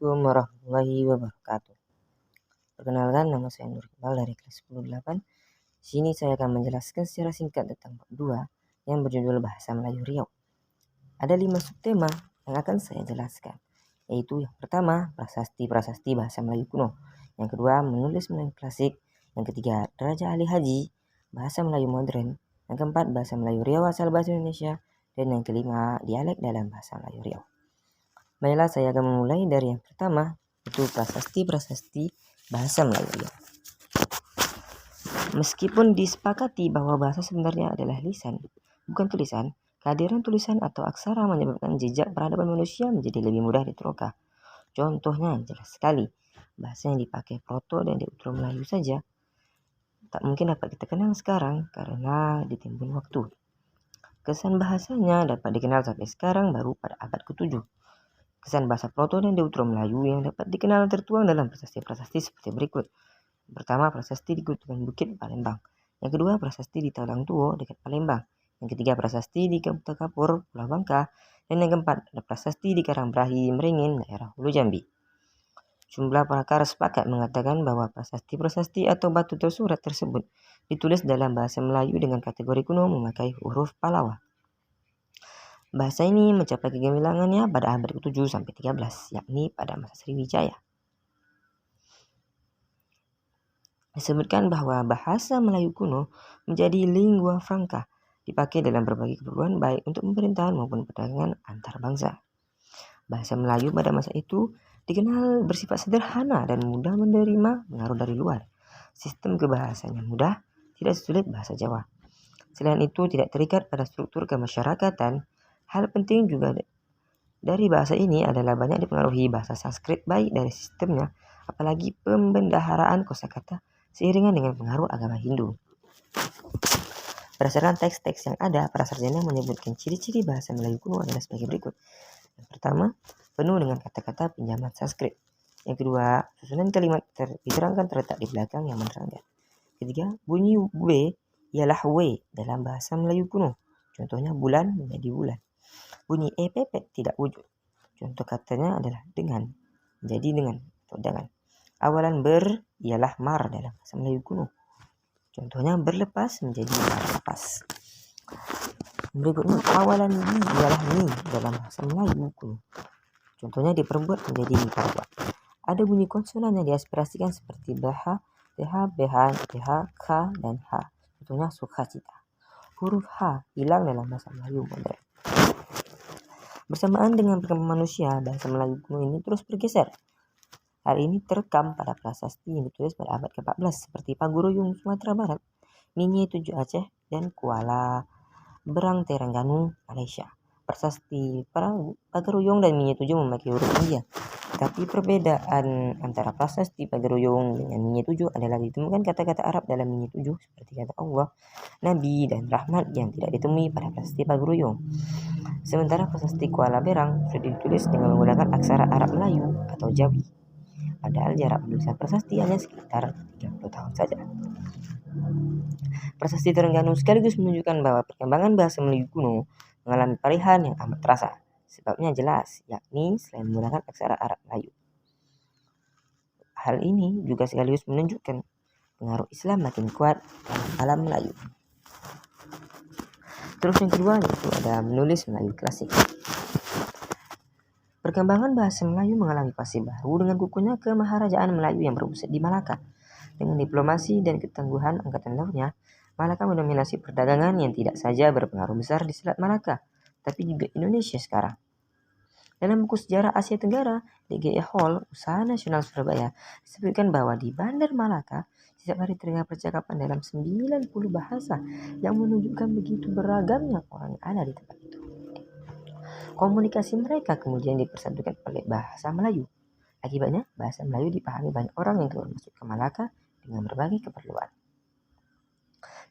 Assalamualaikum warahmatullahi wabarakatuh. Perkenalkan, nama saya Nur Iqbal dari kelas 10-8. Sini saya akan menjelaskan secara singkat tentang bab 2 yang berjudul Bahasa Melayu Riau. Ada 5 subtema yang akan saya jelaskan, yaitu yang pertama, prasasti-prasasti bahasa Melayu kuno. Yang kedua, menulis Melayu klasik. Yang ketiga, Raja Ali Haji, bahasa Melayu modern. Yang keempat, bahasa Melayu Riau asal bahasa Indonesia. Dan yang kelima, dialek dalam bahasa Melayu Riau. Baiklah, saya akan memulai dari yang pertama, yaitu prasasti-prasasti bahasa Melayu Riau. Meskipun disepakati bahwa bahasa sebenarnya adalah lisan, bukan tulisan, kehadiran tulisan atau aksara menyebabkan jejak peradaban manusia menjadi lebih mudah diteroka. Contohnya jelas sekali, bahasa yang dipakai Proto dan Deutero Melayu saja tak mungkin dapat kita kenal sekarang karena ditimbun waktu. Kesan bahasanya dapat dikenal sampai sekarang baru pada abad ke-7. Kesan bahasa Proto dan Deutero Melayu yang dapat dikenal tertuang dalam prasasti-prasasti seperti berikut. Pertama, prasasti di Kutukan Bukit, Palembang. Yang kedua, prasasti di Talang Tuo, dekat Palembang. Yang ketiga, prasasti di Kabupaten Kapur, Pulau Bangka. Dan yang keempat, ada prasasti di Karangbrahi, Meringin, daerah Hulu Jambi. Jumlah pakar sepakat mengatakan bahwa prasasti-prasasti atau batu tersurat tersebut ditulis dalam bahasa Melayu dengan kategori kuno memakai huruf Palawa. Bahasa ini mencapai kegemilangannya pada abad ke-7 sampai 13, yakni pada masa Sriwijaya. Disebutkan bahwa bahasa Melayu kuno menjadi lingua franca, dipakai dalam berbagai keperluan baik untuk pemerintahan maupun perdagangan antar bangsa. Bahasa Melayu pada masa itu dikenal bersifat sederhana dan mudah menerima pengaruh dari luar. Sistem kebahasanya mudah, tidak sesulit bahasa Jawa. Selain itu tidak terikat pada struktur kemasyarakatan. Hal penting juga dari bahasa ini adalah banyak dipengaruhi bahasa Sanskrit baik dari sistemnya, apalagi pembendaharaan kosakata seiringan dengan pengaruh agama Hindu. Berdasarkan teks-teks yang ada, para sarjana menyebutkan ciri-ciri bahasa Melayu kuno adalah sebagai berikut. Yang pertama, penuh dengan kata-kata pinjaman Sanskrit. Yang kedua, susunan kalimat diterangkan terletak di belakang yang menerangkan. Ketiga, bunyi W ialah W dalam bahasa Melayu kuno. Contohnya bulan menjadi bulan. Bunyi EPP tidak wujud. Contoh katanya adalah dengan, menjadi dengan atau dengan. Awalan ber ialah mar dalam bahasa Melayu kuno. Contohnya berlepas menjadi berlepas. Berikutnya, awalan di ialah ni dalam bahasa Melayu kuno. Contohnya diperbuat menjadi diperbuat. Ada bunyi konsonan yang diaspirasikan seperti BH, TH, BH, TH, K, dan H. Contohnya sukacita. Huruf H hilang dalam bahasa Melayu modern. Bersamaan dengan perkembangan manusia, bahasa Melayu kuno ini terus bergeser. Hal ini terekam pada prasasti yang ditulis pada abad ke-14 seperti Paguruyung Sumatera Barat, Minye 7 Aceh, dan Kuala Berang Terengganu Malaysia. Prasasti Pagaruyung dan Minye 7 memakai huruf India. Tapi perbedaan antara prasasti Pagaruyung dengan Minye 7 adalah ditemukan kata-kata Arab dalam Minye 7 seperti kata Allah, Nabi, dan Rahmat yang tidak ditemui pada prasasti Pagaruyung. Sementara prasasti Kuala Berang sudah ditulis dengan menggunakan aksara Arab Melayu atau Jawi. Padahal jarak penulisan prasasti hanya sekitar 30 tahun saja. Prasasti Terengganu sekaligus menunjukkan bahwa perkembangan bahasa Melayu kuno mengalami parihan yang amat terasa. Sebabnya jelas, yakni selain menggunakan aksara Arab Melayu. Hal ini juga sekaligus menunjukkan pengaruh Islam makin kuat dalam alam Melayu. Terus yang kedua yaitu ada menulis Melayu klasik. Perkembangan bahasa Melayu mengalami fase baru dengan kukuhnya kemaharajaan Melayu yang berpusat di Malaka. Dengan diplomasi dan ketangguhan angkatan lautnya, Malaka mendominasi perdagangan yang tidak saja berpengaruh besar di Selat Malaka, tapi juga Indonesia sekarang. Dalam buku sejarah Asia Tenggara, DGE Hall, Usaha Nasional Surabaya, disebutkan bahwa di Bandar Malaka, setiap hari terdengar percakapan dalam 90 bahasa yang menunjukkan begitu beragamnya orang yang ada di tempat itu. Komunikasi mereka kemudian dipersatukan oleh bahasa Melayu. Akibatnya, bahasa Melayu dipahami banyak orang yang keluar masuk ke Malaka dengan berbagai keperluan.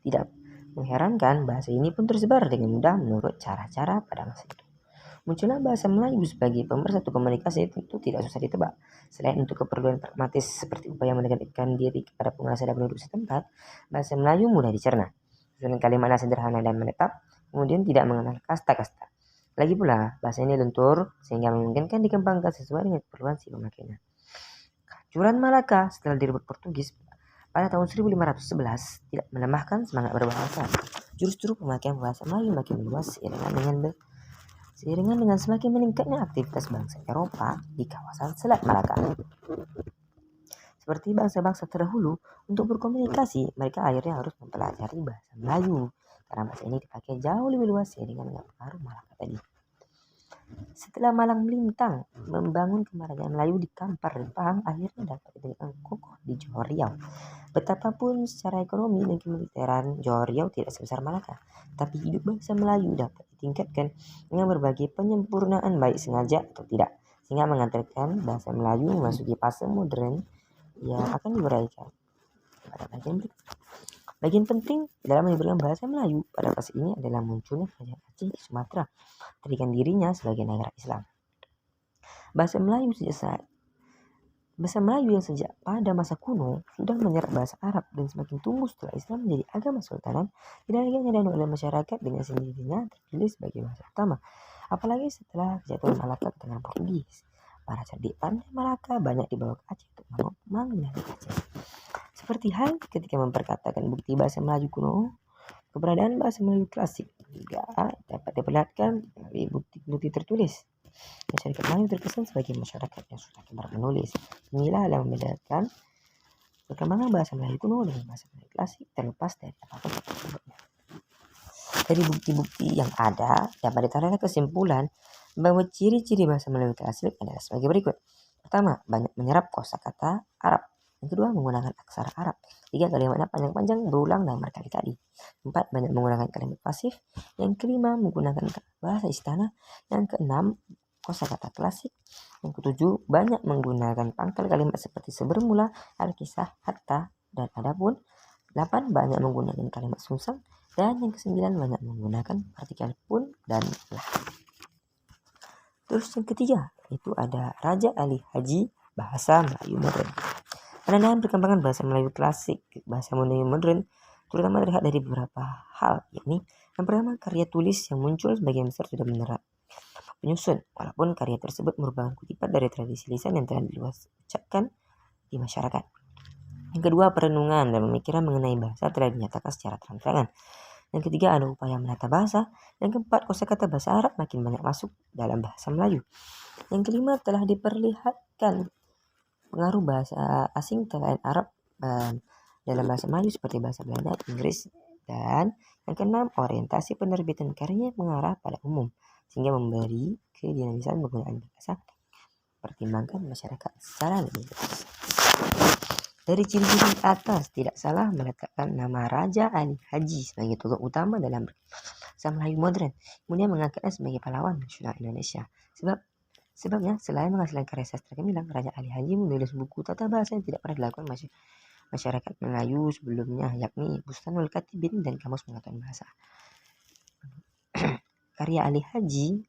Tidak mengherankan, bahasa ini pun tersebar dengan mudah menurut cara-cara pada masa itu. Munculnya bahasa Melayu sebagai pemersatu komunikasi tentu tidak susah ditebak. Selain untuk keperluan pragmatis seperti upaya mendekatkan diri kepada penguasa dan penduduk setempat, bahasa Melayu mudah dicerna. Susunan kalimatnya sederhana dan menetap, kemudian tidak mengenal kasta-kasta. Lagi pula, bahasa ini lentur sehingga memungkinkan dikembangkan sesuai dengan keperluan si pemakainya. Kehancuran Malaka setelah direbut Portugis pada tahun 1511 tidak melemahkan semangat berbahasa. Justru pemakaian bahasa Melayu makin luas seiringan dengan semakin meningkatnya aktivitas bangsa Eropa di kawasan Selat Malaka. Seperti bangsa-bangsa terdahulu, untuk berkomunikasi mereka akhirnya harus mempelajari bahasa Melayu karena bahasa ini dipakai jauh lebih luas seiringan dengan pengaruh Malaka tadi. Setelah Malang melintang membangun kerajaan Melayu di Kampar Rempang, akhirnya dapat ditegakkan kokoh di Johor Riau. Betapapun secara ekonomi dan kemiliteran Johor Riau tidak sebesar Malaka, tapi hidup bangsa Melayu dapat ditingkatkan dengan berbagai penyempurnaan baik sengaja atau tidak, sehingga mengantarkan bahasa Melayu memasuki fase modern yang akan diuraikan pada bagian berikut. Bagian penting dalam menyebarkan bahasa Melayu pada fase ini adalah munculnya kerajaan Aceh di Sumatera, menjadikan dirinya sebagai negara Islam. Bahasa Melayu yang sejak pada masa kuno sudah menyerap bahasa Arab dan semakin tumbuh setelah Islam menjadi agama sultanan, tidak lagi hanya oleh masyarakat dengan sendirinya terpilih sebagai bahasa utama. Apalagi setelah kejatuhan Malaka ke tangan Portugis, para cerdik pandai Malaka banyak dibawa ke Aceh untuk mengenali Aceh. Seperti hal ketika memperkatakan bukti bahasa Melayu kuno, keberadaan bahasa Melayu klasik juga dapat diperlihatkan melalui bukti-bukti tertulis. Masyarakat Melayu terkesan sebagai masyarakat yang sudah gemar menulis. Inilah yang membedakan perkembangan bahasa Melayu kuno dengan bahasa Melayu klasik terlepas dari apapun sebabnya. Dari bukti-bukti yang ada dapat ditarik kesimpulan bahwa ciri-ciri bahasa Melayu klasik adalah sebagai berikut. Pertama, banyak menyerap kosakata Arab. Yang kedua, menggunakan aksara Arab. 3, kalimatnya panjang-panjang berulang dan berkali-kali. 4, banyak menggunakan kalimat pasif. Yang kelima, menggunakan bahasa istana. Yang keenam, kosakata klasik. Yang ketujuh, banyak menggunakan pangkal kalimat seperti sebermula, al-kisah, hatta, dan adapun. 8, banyak menggunakan kalimat sungsang. Dan yang kesembilan, banyak menggunakan partikel pun dan lah. Terus yang ketiga, itu ada Raja Ali Haji Bahasa Melayu Modern. Penandaan perkembangan bahasa Melayu klasik, bahasa Melayu modern, terutama terlihat dari beberapa hal, yakni yang pertama, karya tulis yang muncul sebagian besar sudah menyerap penyusun, walaupun karya tersebut merupakan kutipan dari tradisi lisan yang telah diluas ucapkan di masyarakat. Yang kedua, perenungan dan pemikiran mengenai bahasa telah dinyatakan secara terang-terangan. Yang ketiga, ada upaya menata bahasa. Yang keempat, kosakata bahasa Arab makin banyak masuk dalam bahasa Melayu. Yang kelima, telah diperlihatkan pengaruh bahasa asing selain Arab dalam bahasa Melayu seperti bahasa Belanda, Inggris, dan yang keenam, orientasi penerbitan karya mengarah pada umum sehingga memberi kedinamisan penggunaan bahasa, pertimbangkan masyarakat secara lebih luas. Dari ciri-ciri atas tidak salah meletakkan nama Raja Ali Haji sebagai tokoh utama dalam bahasa Melayu modern, kemudian mengangkatnya sebagai pahlawan nasional Indonesia. Sebabnya, selain menghasilkan karya sastra gemilang, Raja Ali Haji menulis buku tata bahasa yang tidak pernah dilakukan masyarakat Melayu sebelumnya, yakni Bustanul Katibin dan Kamus Pengetahuan Bahasa. Karya Ali Haji,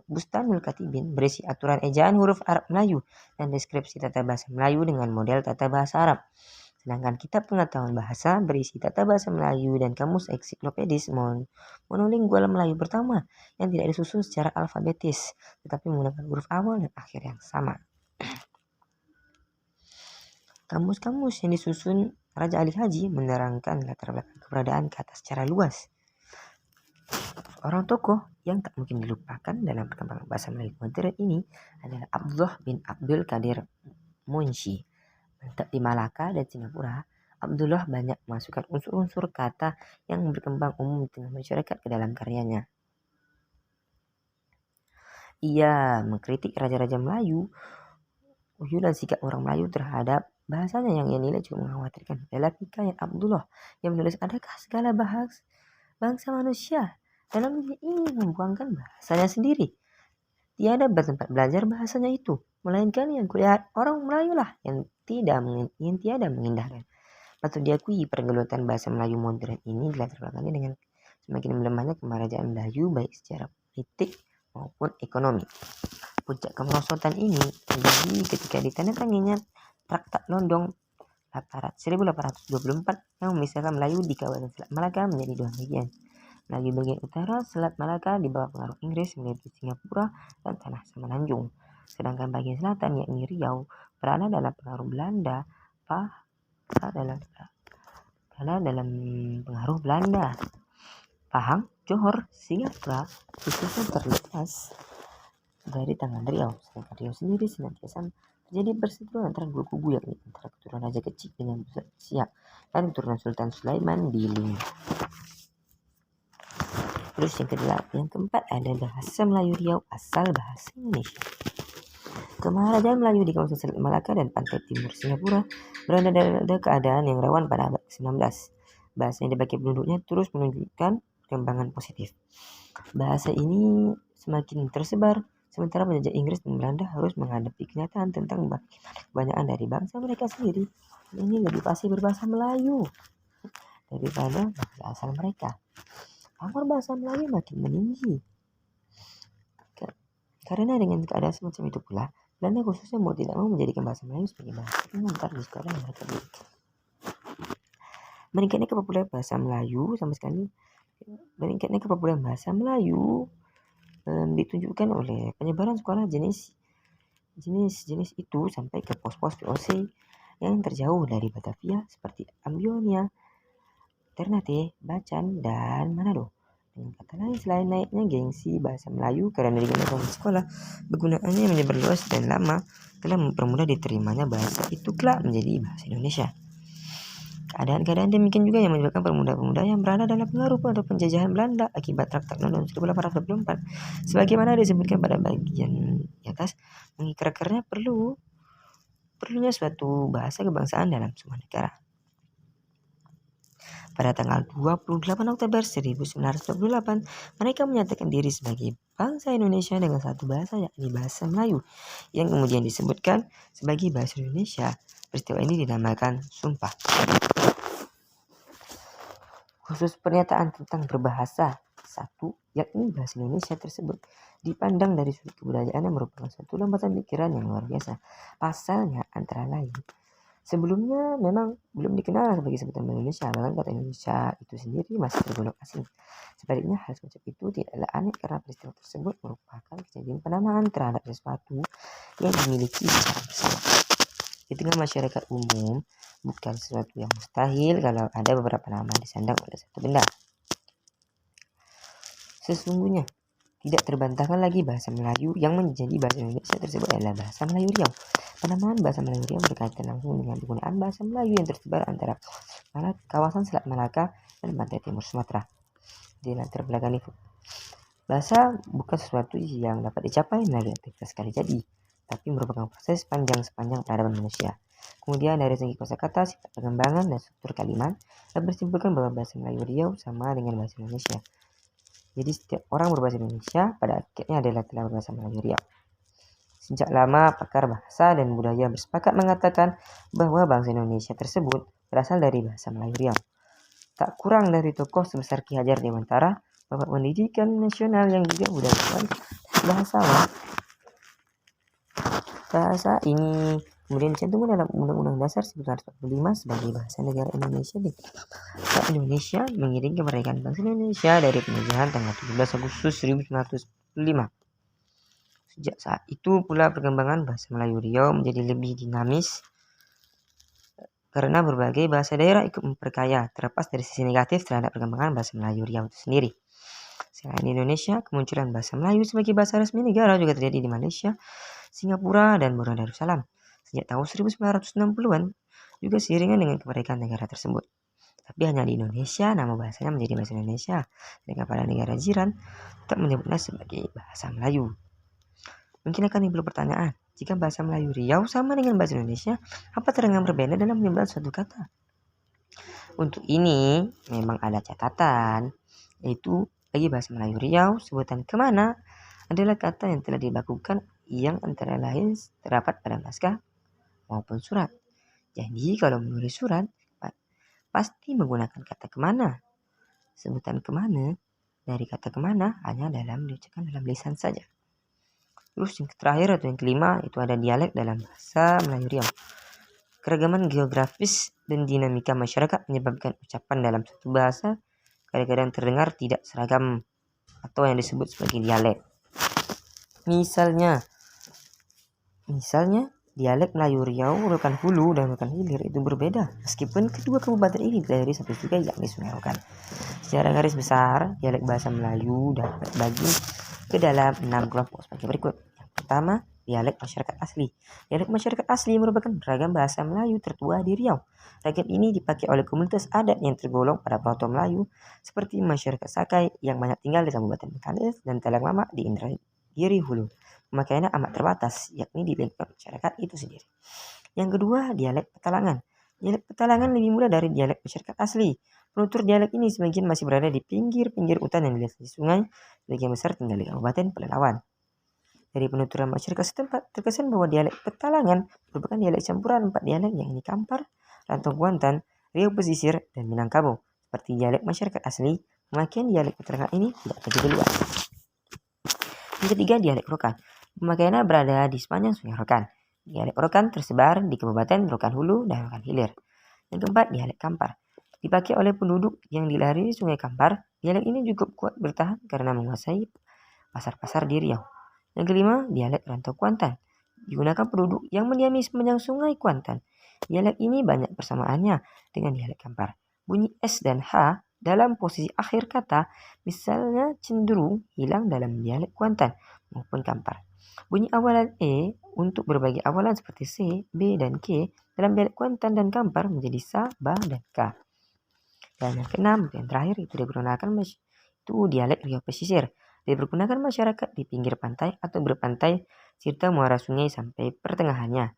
Bustanul Katibin, berisi aturan ejaan huruf Arab Melayu dan deskripsi tata bahasa Melayu dengan model tata bahasa Arab. Sedangkan kitab pengetahuan bahasa berisi tata bahasa Melayu dan kamus ensiklopedis monolingual Melayu pertama yang tidak disusun secara alfabetis, tetapi menggunakan huruf awal dan akhir yang sama. Kamus-kamus yang disusun Raja Ali Haji menerangkan latar belakang keberadaan kata secara luas. Orang tokoh yang tak mungkin dilupakan dalam perkembangan bahasa Melayu modern ini adalah Abdullah bin Abdul Qadir Munshi. Menetap di Malaka dan Singapura, Abdullah banyak memasukkan unsur-unsur kata yang berkembang umum di tengah masyarakat ke dalam karyanya. Ia mengkritik raja-raja Melayu, uyulan sikap orang Melayu terhadap bahasanya yang ia nilai cukup mengkhawatirkan. Dalam hikayat Abdullah yang menulis, adakah segala bangsa manusia dalam dunia ini membuangkan bahasanya sendiri? Tiada bertempat belajar bahasanya itu, melainkan yang kulihat orang Melayu lah yang tiada mengindahkan. Patut diakui pergelutan bahasa Melayu modern ini dilatar belakangi dengan semakin melemahnya kemerajaan Melayu baik secara politik maupun ekonomi. Puncak kemerosotan ini terjadi ketika ditandatanganinya Traktat London 1824 yang memisahkan Melayu di kawasan Selat Malaka menjadi dua bagian. Melayu bagian utara Selat Malaka di bawah pengaruh Inggris meliputi Singapura dan tanah Semenanjung. Sedangkan bagian selatan yakni Riau berada dalam pengaruh Belanda. dalam pengaruh Belanda. Pahang, Johor, Singapura khususnya terlepas dari tangan Riau. Sedangkan Riau sendiri senantiasa terjadi perseteruan antara dua kubu, yakni antara keturunan Raja Kecil dengan Siak dan keturunan Sultan Sulaiman di Ling. Terus yang keempat ada bahasa Melayu Riau asal bahasa Indonesia. Kemaharajan Melayu di kawasan Selat Malaka dan pantai timur Singapura berada dalam keadaan yang rawan pada abad ke-19. Bahasa yang dipakai penduduknya terus menunjukkan perkembangan positif. Bahasa ini semakin tersebar, sementara penjajah Inggris dan Belanda harus menghadapi kenyataan tentang bagaimana kebanyakan dari bangsa mereka sendiri ini lebih pasti berbahasa Melayu daripada bahasa asal mereka. Pamor bahasa Melayu makin meninggi. Karena dengan keadaan semacam itu pula, Belanda khususnya mau tidak mau menjadikan bahasa Melayu sebagai bahasa pengantar di sekolah yang mereka berikan. Meningkatnya kepopuleran bahasa Melayu ditunjukkan oleh penyebaran sekolah jenis itu sampai ke pos-pos VOC yang terjauh dari Batavia seperti Ambionia, Ternate, Bacan, dan Manado. Dengan kata lain, selain naiknya gengsi bahasa Melayu karena digunakan di sekolah, penggunaannya menyebar luas dan lama telah mempermudah diterimanya bahasa itu kelak menjadi bahasa Indonesia. Keadaan demikian juga yang menyebabkan pemuda-pemuda yang berada dalam pengaruh atau penjajahan Belanda akibat Traktat London 1824, sebagaimana disebutkan pada bagian di atas, mengikrarkannya perlunya suatu bahasa kebangsaan dalam semua negara. Pada tanggal 28 Oktober 1928, mereka menyatakan diri sebagai bangsa Indonesia dengan satu bahasa, yakni bahasa Melayu, yang kemudian disebutkan sebagai bahasa Indonesia. Peristiwa ini dinamakan Sumpah. Khusus pernyataan tentang berbahasa satu, yakni bahasa Indonesia tersebut, dipandang dari sudut kebudayaan yang merupakan suatu lompatan pikiran yang luar biasa. Pasalnya antara lain, sebelumnya memang belum dikenal sebagai sebutan Indonesia, bahkan kata Indonesia itu sendiri masih tergolong asing. Sebaliknya, hal semacam itu tidaklah aneh karena peristiwa tersebut merupakan kejadian penamaan terhadap sesuatu yang dimiliki secara bersama. Di tengah masyarakat umum, bukan sesuatu yang mustahil kalau ada beberapa nama disandang oleh satu benda. Sesungguhnya, tidak terbantahkan lagi bahasa Melayu yang menjadi bahasa Indonesia tersebut adalah bahasa Melayu Riau. Penamaan bahasa Melayu Riau berkaitan langsung dengan penggunaan bahasa Melayu yang tersebar antara kawasan Selat Malaka dan pantai timur Sumatera. Di latar belakang itu, bahasa bukan sesuatu yang dapat dicapai melalui aktivitas sekali jadi, tapi merupakan proses panjang sepanjang peradaban manusia. Kemudian dari segi kosakata, sifat pengembangan, dan struktur kalimat, dapat disimpulkan bahwa bahasa Melayu Riau sama dengan bahasa Indonesia. Jadi setiap orang berbahasa Indonesia pada akhirnya adalah telah berbahasa Melayu Riau. Sejak lama, pakar bahasa dan budaya bersepakat mengatakan bahwa bangsa Indonesia tersebut berasal dari bahasa Melayu Riau. Tak kurang dari tokoh sebesar Ki Hajar Dewantara, Bapak Pendidikan Nasional yang juga budayawan bahasawan. Bahasa ini kemudian dicantumkan dalam Undang-Undang Dasar 1945 sebagai bahasa negara Indonesia. Bahasa Indonesia mengiringi kemerdekaan bangsa Indonesia dari penjajahan tanggal 17 Agustus 1945. Sejak saat itu pula perkembangan bahasa Melayu Riau menjadi lebih dinamis karena berbagai bahasa daerah ikut memperkaya, terlepas dari sisi negatif terhadap perkembangan bahasa Melayu Riau itu sendiri. Selain di Indonesia, kemunculan bahasa Melayu sebagai bahasa resmi negara juga terjadi di Malaysia, Singapura, dan Brunei Darussalam sejak tahun 1960-an, juga seiringan dengan kemerdekaan negara tersebut. Tapi hanya di Indonesia nama bahasanya menjadi bahasa Indonesia, sedangkan pada negara jiran tetap menyebutnya sebagai bahasa Melayu. Mungkin akan timbul pertanyaan, jika bahasa Melayu Riau sama dengan bahasa Indonesia, apa terdengar berbeda dalam penyebutan suatu kata? Untuk ini memang ada catatan, yaitu bagi bahasa Melayu Riau, sebutan kemana adalah kata yang telah dibakukan yang antara lain terdapat pada naskah maupun surat. Jadi kalau menulis surat pasti menggunakan kata kemana. Sebutan kemana dari kata kemana hanya diucapkan dalam lisan saja. Terus yang terakhir atau yang kelima itu ada dialek dalam bahasa Melayu Riau. Keragaman geografis dan dinamika masyarakat menyebabkan ucapan dalam satu bahasa kadang-kadang terdengar tidak seragam atau yang disebut sebagai dialek. Misalnya dialek Melayu Riau, Rokan Hulu, dan Rokan Hilir itu berbeda meskipun kedua kabupaten ini dari satu sungai yakni Sungai Rokan. Secara garis besar, dialek bahasa Melayu dapat bagi ke dalam 6 kelompok sebagai berikut. Yang pertama, dialek masyarakat asli. Dialek masyarakat asli merupakan ragam bahasa Melayu tertua di Riau. Ragam ini dipakai oleh komunitas adat yang tergolong pada Proto Melayu seperti masyarakat Sakai yang banyak tinggal di Kabupaten Bengkalis dan Talang Mama di Indragiri Hulu. Pemakaiannya amat terbatas, yakni di lingkup masyarakat itu sendiri. Yang kedua, dialek Petalangan. Dialek Petalangan lebih mudah dari dialek masyarakat asli. Penutur dialek ini sebagian masih berada di pinggir-pinggir hutan yang dilintasi sungai, sebagian besar tinggal di Kabupaten Pelalawan. Dari penuturan masyarakat setempat, terkesan bahwa dialek Petalangan merupakan dialek campuran 4 dialek yakni Kampar, Rantau Kuantan, Riau Pesisir, dan Minangkabau. Seperti dialek masyarakat asli, pemakaian dialek Petalangan ini tidak begitu luas. Yang ketiga, dialek Rokan. Pemakaiannya berada di sepanjang Sungai Rokan. Dialek Rokan tersebar di Kabupaten Rokan Hulu dan Rokan Hilir. Yang keempat, dialek Kampar. Dipakai oleh penduduk yang dilalui Sungai Kampar, dialek ini cukup kuat bertahan karena menguasai pasar-pasar di Riau. Yang kelima, dialek Rantau Kuantan. Digunakan penduduk yang mendiami sepanjang Sungai Kuantan. Dialek ini banyak persamaannya dengan dialek Kampar. Bunyi S dan H dalam posisi akhir kata misalnya cenderung hilang dalam dialek Kuantan maupun Kampar. Bunyi awalan E untuk berbagai awalan seperti C, B, dan K dalam dialek Kuantan dan Kampar menjadi Sa, Ba, dan K. Dan yang keenam, yang terakhir itu digunakan itu dialek Riau Pesisir. Dipergunakan masyarakat di pinggir pantai atau berpantai serta muara sungai sampai pertengahannya.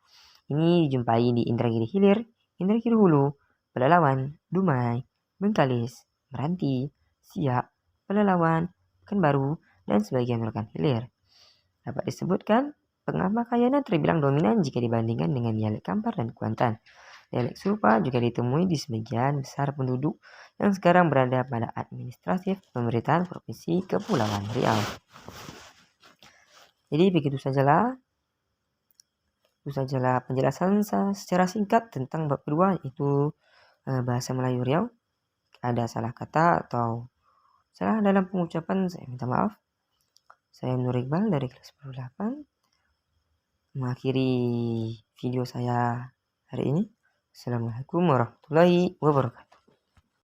Ini dijumpai di Indragiri Hilir, Indragiri Hulu, Pelalawan, Dumai, Bengkalis, Meranti, Siak, Pelalawan, Pekanbaru, dan sebagian Rokan Hilir. Dapat disebutkan, pemakaiannya terbilang dominan jika dibandingkan dengan dialek Kampar dan Kuantan. Dialek serupa juga ditemui di sebagian besar penduduk yang sekarang berada pada administratif pemerintahan Provinsi Kepulauan Riau. Jadi begitu sajalah penjelasan secara singkat tentang bab kedua, yaitu bahasa Melayu Riau. Ada salah kata atau salah dalam pengucapan, saya minta maaf. Saya Nur Iqbal dari kelas 8 mengakhiri video saya hari ini. Assalamualaikum warahmatullahi wabarakatuh.